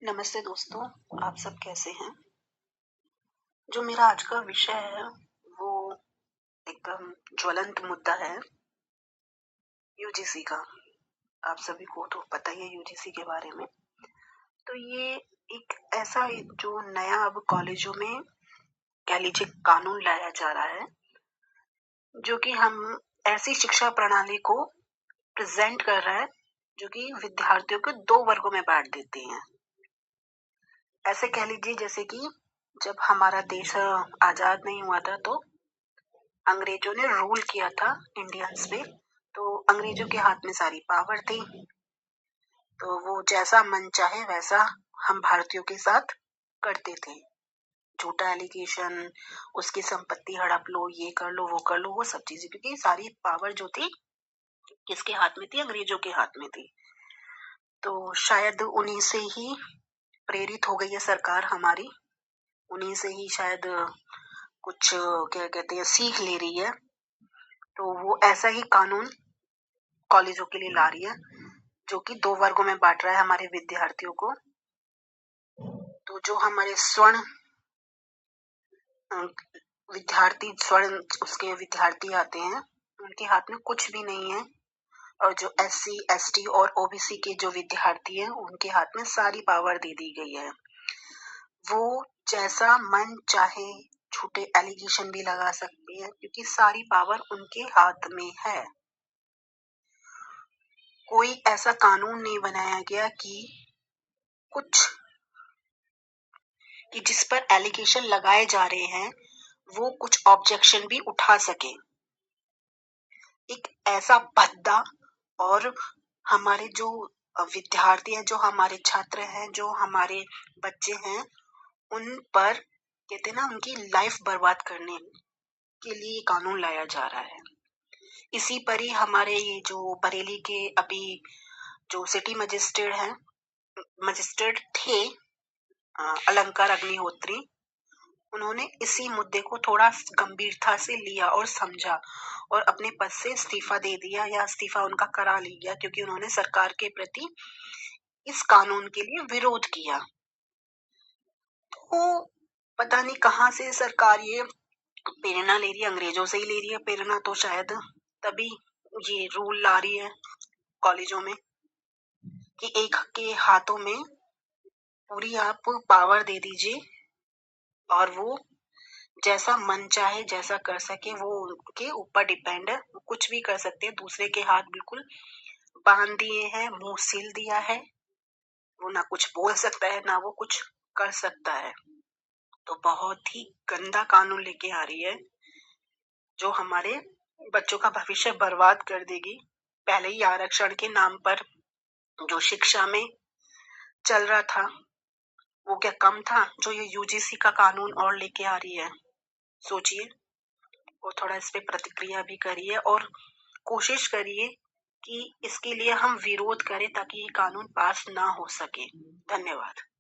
नमस्ते दोस्तों, आप सब कैसे हैं? जो मेरा आज का विषय है वो एकदम ज्वलंत मुद्दा है यूजीसी का। आप सभी को तो पता ही है यूजीसी के बारे में। तो ये एक ऐसा जो नया अब कॉलेजों में कह लीजिए कानून लाया जा रहा है, जो कि हम ऐसी शिक्षा प्रणाली को प्रेजेंट कर रहा है जो कि विद्यार्थियों को दो वर्गों में बांट देते हैं। ऐसे कह लीजिए जैसे कि जब हमारा देश आजाद नहीं हुआ था तो अंग्रेजों ने रूल किया था इंडियंस पे, तो अंग्रेजों के हाथ में सारी पावर थी, तो वो जैसा मन चाहे वैसा हम भारतीयों के साथ करते थे। झूठा एलिगेशन, उसकी संपत्ति हड़प लो, ये कर लो, वो कर लो, वो सब चीजें, क्योंकि सारी पावर जो थी किसके हाथ में थी? अंग्रेजों के हाथ में थी। तो शायद उन्हीं से ही प्रेरित हो गई है सरकार हमारी, उन्हीं से ही शायद कुछ क्या कहते हैं सीख ले रही है। तो वो ऐसा ही कानून कॉलेजों के लिए ला रही है जो कि दो वर्गों में बांट रहा है हमारे विद्यार्थियों को। तो जो हमारे स्वर्ण उसके विद्यार्थी आते हैं उनके हाथ में कुछ भी नहीं है, और जो SC ST और OBC के जो विद्यार्थी हैं उनके हाथ में सारी पावर दे दी गई है। वो जैसा मन चाहे झूठे एलिगेशन भी लगा सकते हैं क्योंकि सारी पावर उनके हाथ में है। कोई ऐसा कानून नहीं बनाया गया कि जिस पर एलिगेशन लगाए जा रहे हैं वो कुछ ऑब्जेक्शन भी उठा सके। एक ऐसा भद्दा, और हमारे जो विद्यार्थी हैं, जो हमारे छात्र हैं, जो हमारे बच्चे हैं, उन पर कहते हैं ना उनकी लाइफ बर्बाद करने के लिए कानून लाया जा रहा है। इसी पर ही हमारे ये जो बरेली के अभी जो सिटी मजिस्ट्रेट थे अलंकार अग्निहोत्री, उन्होंने इसी मुद्दे को थोड़ा गंभीरता से लिया और समझा और अपने पद से इस्तीफा दे दिया, या इस्तीफा उनका करा लिया, क्योंकि उन्होंने सरकार के प्रति इस कानून के लिए विरोध किया। तो पता नहीं कहां से सरकार ये प्रेरणा ले रही है, अंग्रेजों से ही ले रही है प्रेरणा, तो शायद तभी ये रूल ला रही है कॉलेजों में कि एक के हाथों में पूरी आप पावर दे दीजिए और वो जैसा मन चाहे जैसा कर सके, वो उनके ऊपर डिपेंड है, वो कुछ भी कर सकते हैं। दूसरे के हाथ बिल्कुल बांध दिए हैं, मुंह सील दिया है, वो ना कुछ बोल सकता है ना वो कुछ कर सकता है। तो बहुत ही गंदा कानून लेके आ रही है जो हमारे बच्चों का भविष्य बर्बाद कर देगी। पहले ही आरक्षण के नाम पर जो शिक्षा में चल रहा था वो क्या कम था जो ये यूजीसी का कानून और लेके आ रही है? सोचिए और थोड़ा इस पे प्रतिक्रिया भी करिए और कोशिश करिए कि इसके लिए हम विरोध करें ताकि ये कानून पास ना हो सके। धन्यवाद।